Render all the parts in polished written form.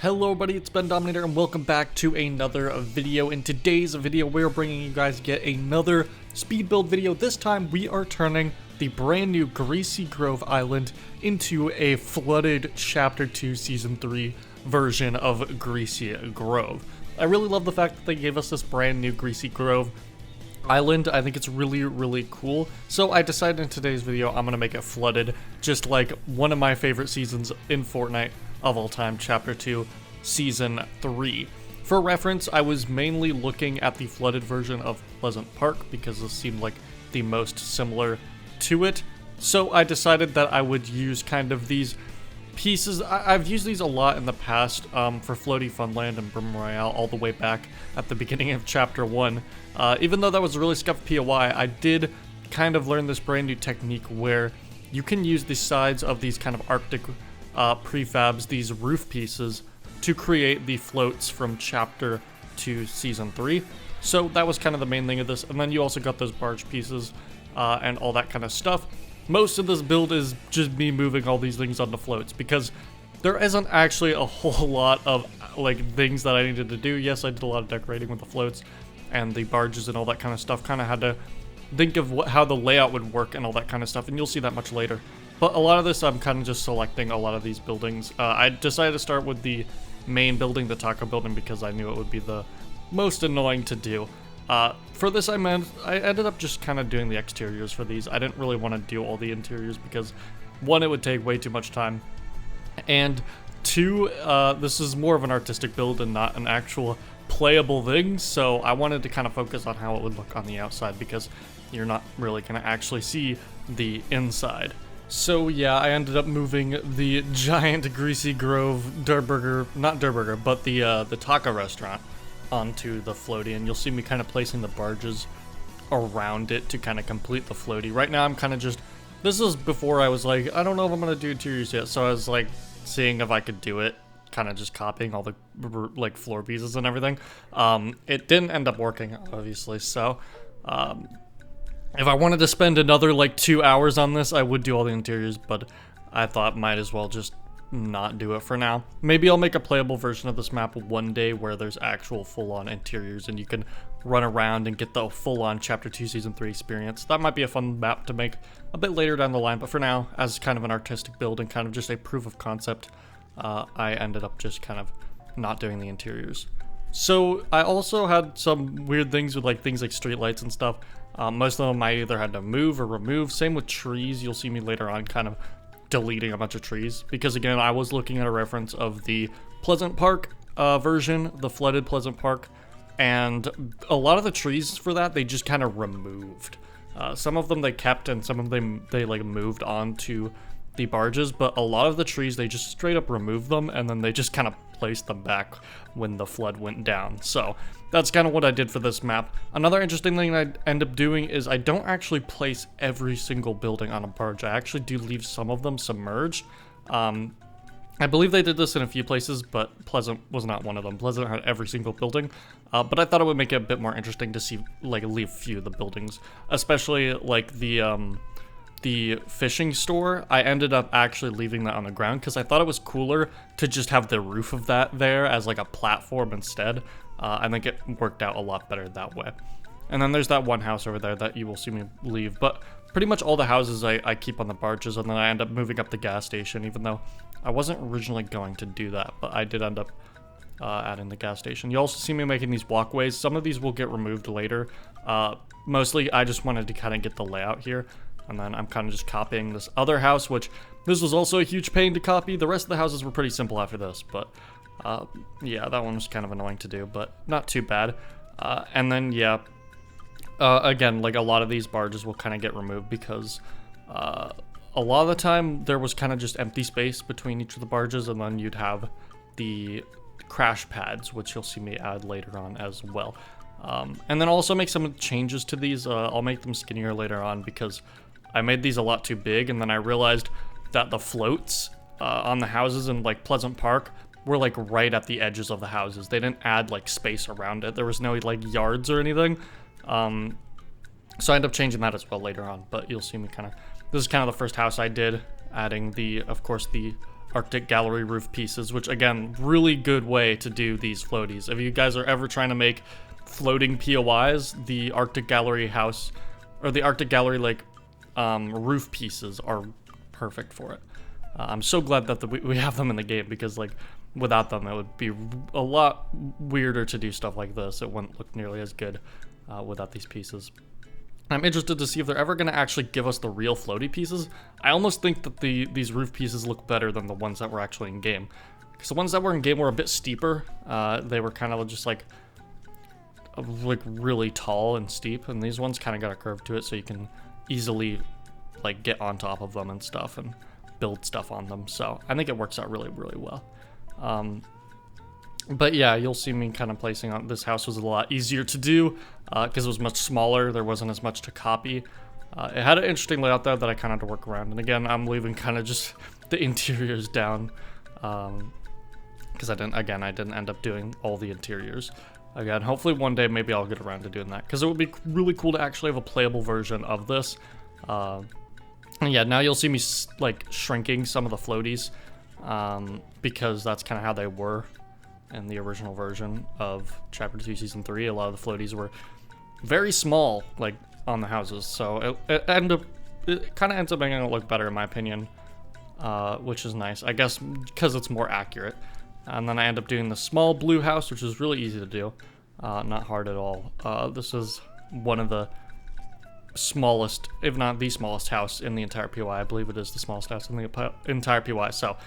Hello everybody, it's Bendominator and welcome back to another video. In today's video, we're bringing you guys yet another speed build video. This time we are turning the brand new Greasy Grove Island into a flooded Chapter 2 Season 3 version of Greasy Grove. I really love the fact that they gave us this brand new Greasy Grove Island. I think it's really cool. So I decided in today's video I'm gonna make it flooded, just like one of my favorite seasons in Fortnite of all time, Chapter 2 Season 3. For reference, I was mainly looking at the flooded version of Pleasant Park because this seemed like the most similar to it. So I decided that I would use kind of these pieces. I've used these a lot in the past for Floaty Funland and Brim Royale all the way back at the beginning of Chapter 1. Even though that was a really scuffed POI, I did kind of learn this brand new technique where you can use the sides of these kind of Arctic prefabs, these roof pieces, to create the floats from Chapter 2 Season 3. So that was kind of the main thing of this, and then you also got those barge pieces and all that kind of stuff. Most of this build is just me moving all these things onto floats because there isn't actually a whole lot of like things that I needed to do. Yes, I did a lot of decorating with the floats and the barges and all that kind of stuff. Kind of had to think of how the layout would work and all that kind of stuff, and you'll see that much later. But a lot of this, I'm kind of just selecting a lot of these buildings. I decided to start with the main building, the taco building, because I knew it would be the most annoying to do. For this, I ended up just kind of doing the exteriors for these. I didn't really want to do all the interiors because, one, it would take way too much time, and two, this is more of an artistic build and not an actual playable thing, so I wanted to kind of focus on how it would look on the outside because you're not really going to actually see the inside. So yeah, I ended up moving the giant Greasy Grove not Durburger, but the taco restaurant onto the floaty, and you'll see me kind of placing the barges around it to kind of complete the floaty. Right now I'm kind of just, this is before I was like, I don't know if I'm going to do interiors yet, so I was like seeing if I could do it, kind of just copying all the like floor pieces and everything. It didn't end up working, obviously, so if I wanted to spend another like 2 hours on this, I would do all the interiors, but I thought might as well just not do it for now. Maybe I'll make a playable version of this map one day where there's actual full-on interiors and you can run around and get the full-on Chapter 2 Season 3 experience. That might be a fun map to make a bit later down the line, but for now, as kind of an artistic build and kind of just a proof of concept, I ended up just kind of not doing the interiors. So I also had some weird things with like things like streetlights and stuff. Most of them I either had to move or remove. Same with trees. You'll see me later on kind of deleting a bunch of trees because, again, I was looking at a reference of the Pleasant Park version, the flooded Pleasant Park, and a lot of the trees for that they just kind of removed. Some of them they kept, and some of them they like moved onto the barges, but a lot of the trees they just straight up removed them and then they just kind of placed them back when the flood went down. So that's kind of what I did for this map. Another interesting thing I end up doing is I don't actually place every single building on a barge. I actually do leave some of them submerged. I believe they did this in a few places, but Pleasant was not one of them. Pleasant had every single building, but I thought it would make it a bit more interesting to see, like, leave a few of the buildings, especially like the fishing store. I ended up actually leaving that on the ground because I thought it was cooler to just have the roof of that there as like a platform instead. I think it worked out a lot better that way. And then there's that one house over there that you will see me leave, but pretty much all the houses I keep on the barges, and then I end up moving up the gas station, even though I wasn't originally going to do that, but I did end up adding the gas station. You also see me making these walkways. Some of these will get removed later. Mostly I just wanted to kind of get the layout here. And then I'm kind of just copying this other house, which this was also a huge pain to copy. The rest of the houses were pretty simple after this, but yeah, that one was kind of annoying to do, but not too bad. And then, yeah, again, like a lot of these barges will kind of get removed because a lot of the time there was kind of just empty space between each of the barges, and then you'd have the crash pads, which you'll see me add later on as well. And then also make some changes to these. I'll make them skinnier later on because I made these a lot too big, and then I realized that the floats on the houses in like Pleasant Park were like right at the edges of the houses. They didn't add like space around it. There was no like yards or anything. So I ended up changing that as well later on, but you'll see me kind of, this is kind of the first house I did, adding the, of course, the Arctic Gallery roof pieces, which again, really good way to do these floaties. If you guys are ever trying to make floating POIs, the Arctic Gallery house, or the Arctic Gallery like roof pieces are perfect for it. I'm so glad that we have them in the game, because like without them it would be a lot weirder to do stuff like this. It wouldn't look nearly as good without these pieces. I'm interested to see if they're ever going to actually give us the real floaty pieces. I almost think that these roof pieces look better than the ones that were actually in game, because the ones that were in game were a bit steeper. They were kind of just like really tall and steep, and these ones kind of got a curve to it, so you can easily like get on top of them and stuff and build stuff on them. So I think it works out really, really well. But yeah, you'll see me kind of placing on this house was a lot easier to do because it was much smaller. There wasn't as much to copy. It had an interesting layout though that I kind of had to work around. And again, I'm leaving kind of just the interiors down because I didn't end up doing all the interiors. Again, hopefully one day maybe I'll get around to doing that, because it would be really cool to actually have a playable version of this. And yeah, now you'll see me like shrinking some of the floaties because that's kind of how they were in the original version of Chapter 2 Season 3. A lot of the floaties were very small, like on the houses, so it kind of ends up making it look better in my opinion, which is nice, I guess, because it's more accurate. And then I end up doing the small blue house, which is really easy to do, not hard at all. This is one of the smallest, if not the smallest house in the entire POI. I believe it is the smallest house in the entire POI. So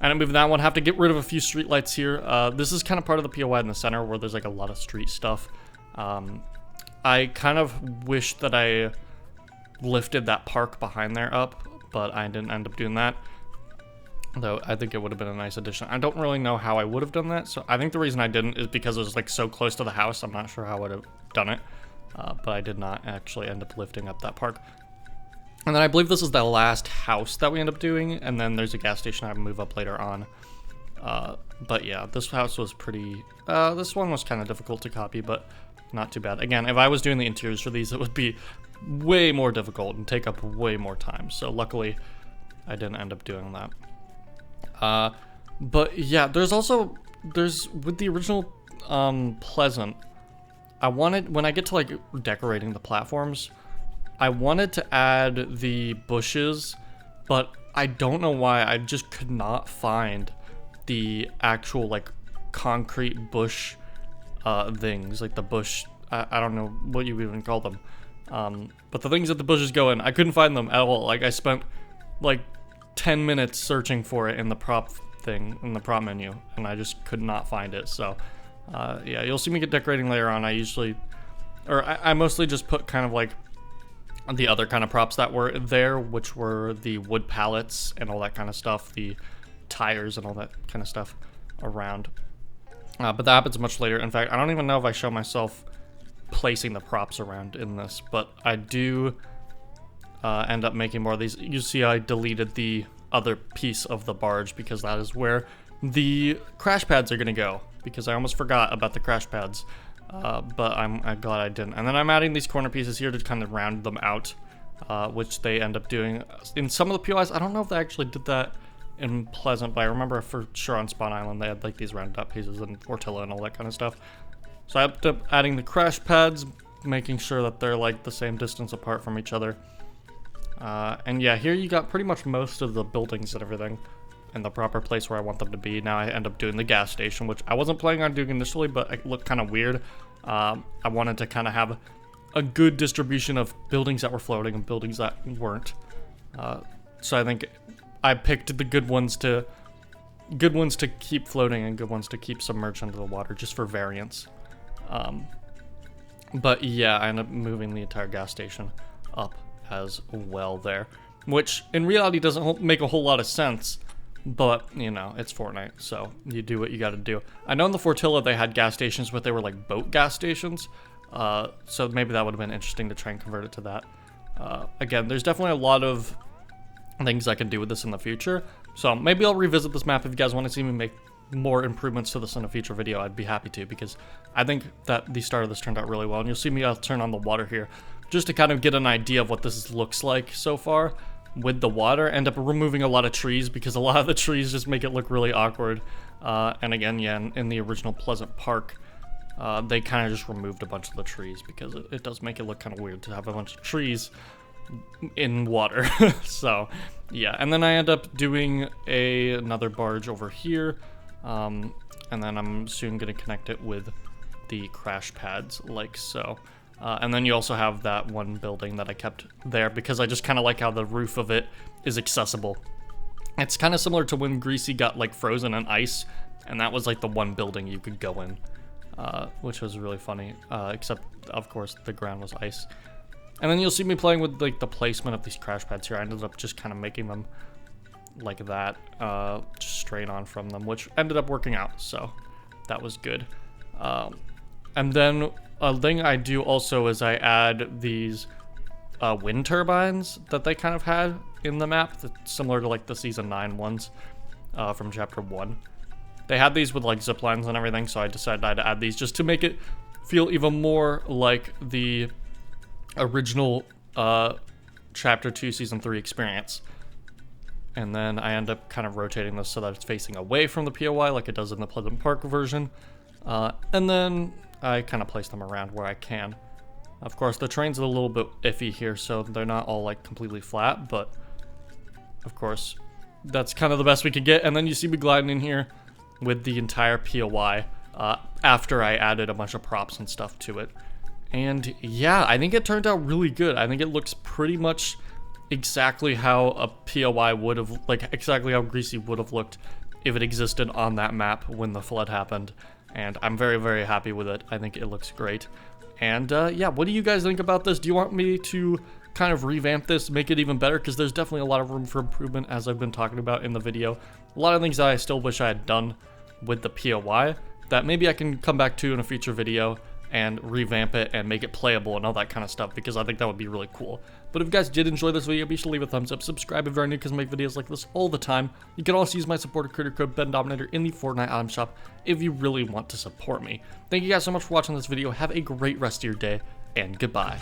I didn't move that one. Have to get rid of a few street lights here. This is kind of part of the POI in the center where there's like a lot of street stuff. I kind of wish that I lifted that park behind there up, but I didn't end up doing that. Though I think it would have been a nice addition. I don't really know how I would have done that. So I think the reason I didn't is because it was like so close to the house. I'm not sure how I would have done it. But I did not actually end up lifting up that park. And then I believe this is the last house that we end up doing, and then there's a gas station I move up later on. But yeah, this house was pretty, this one was kind of difficult to copy, but not too bad. Again, if I was doing the interiors for these, it would be way more difficult and take up way more time. So luckily, I didn't end up doing that. But yeah, there's with the original Pleasant, I wanted, when I get to like decorating the platforms, I wanted to add the bushes, but I don't know why. I just could not find the actual like concrete bush things, like the bush, I don't know what you even call them, but the things that the bushes go in, I couldn't find them at all. Like I spent like 10 minutes searching for it in the prop thing, in the prop menu, and I just could not find it. So yeah, you'll see me get decorating later on. I mostly just put kind of like the other kind of props that were there, which were the wood pallets and all that kind of stuff, the tires and all that kind of stuff around. But that happens much later. In fact, I don't even know if I show myself placing the props around in this, but I do end up making more of these. You see I deleted the other piece of the barge because that is where the crash pads are going to go, because I almost forgot about the crash pads. But I'm glad I didn't. And then I'm adding these corner pieces here to kind of round them out, which they end up doing in some of the POIs. I don't know if they actually did that in Pleasant, but I remember for sure on Spawn Island they had like these rounded up pieces and Fortilla and all that kind of stuff. So I ended up adding the crash pads, making sure that they're like the same distance apart from each other. And yeah, here you got pretty much most of the buildings and everything in the proper place where I want them to be. Now I end up doing the gas station, which I wasn't planning on doing initially, but it looked kind of weird. I wanted to kind of have a good distribution of buildings that were floating and buildings that weren't. So I think I picked the good ones to keep floating and good ones to keep submerged under the water, just for variance. But yeah, I ended up moving the entire gas station up as well there, which in reality doesn't make a whole lot of sense. But, you know, it's Fortnite, so you do what you gotta do. I know in the Fortilla they had gas stations, but they were like boat gas stations. So maybe that would have been interesting to try and convert it to that. Again, there's definitely a lot of things I can do with this in the future. So maybe I'll revisit this map if you guys want to see me make more improvements to this in a future video. I'd be happy to, because I think that the start of this turned out really well. And you'll see me turn on the water here just to kind of get an idea of what this looks like so far. with the water. End up removing a lot of trees because a lot of the trees just make it look really awkward. And again, yeah, in the original Pleasant Park, they kind of just removed a bunch of the trees because it does make it look kind of weird to have a bunch of trees in water. So yeah, and then I end up doing another barge over here, and then I'm soon going to connect it with the crash pads like so. And then you also have that one building that I kept there because I just kind of like how the roof of it is accessible. It's kind of similar to when Greasy got like frozen in ice, and that was like the one building you could go in, which was really funny, except of course the ground was ice. And then you'll see me playing with like the placement of these crash pads here. I ended up just kind of making them like that, just straight on from them, which ended up working out, so that was good. And then a thing I do also is I add these wind turbines that they kind of had in the map, that's similar to like the Season 9 ones from Chapter 1. They had these with like zip lines and everything, so I decided I'd add these just to make it feel even more like the original Chapter 2 Season 3 experience. And then I end up kind of rotating this so that it's facing away from the POI like it does in the Pleasant Park version. And then I kind of place them around where I can. Of course, the terrain's a little bit iffy here, so they're not all like completely flat, but of course, that's kind of the best we could get. And then you see me gliding in here with the entire POI after I added a bunch of props and stuff to it. And yeah, I think it turned out really good. I think it looks pretty much exactly how a POI would have, like exactly how Greasy would have looked if it existed on that map when the flood happened. And I'm very, very happy with it. I think it looks great. And yeah, what do you guys think about this? Do you want me to kind of revamp this, make it even better? Because there's definitely a lot of room for improvement, as I've been talking about in the video. A lot of things that I still wish I had done with the POI that maybe I can come back to in a future video and revamp it and make it playable and all that kind of stuff, because I think that would be really cool. But if you guys did enjoy this video, be sure to leave a thumbs up, subscribe if you're new, because I make videos like this all the time. You can also use my supporter creator code Bendominator in the Fortnite item shop if you really want to support me. Thank you guys so much for watching this video. Have a great rest of your day, and goodbye.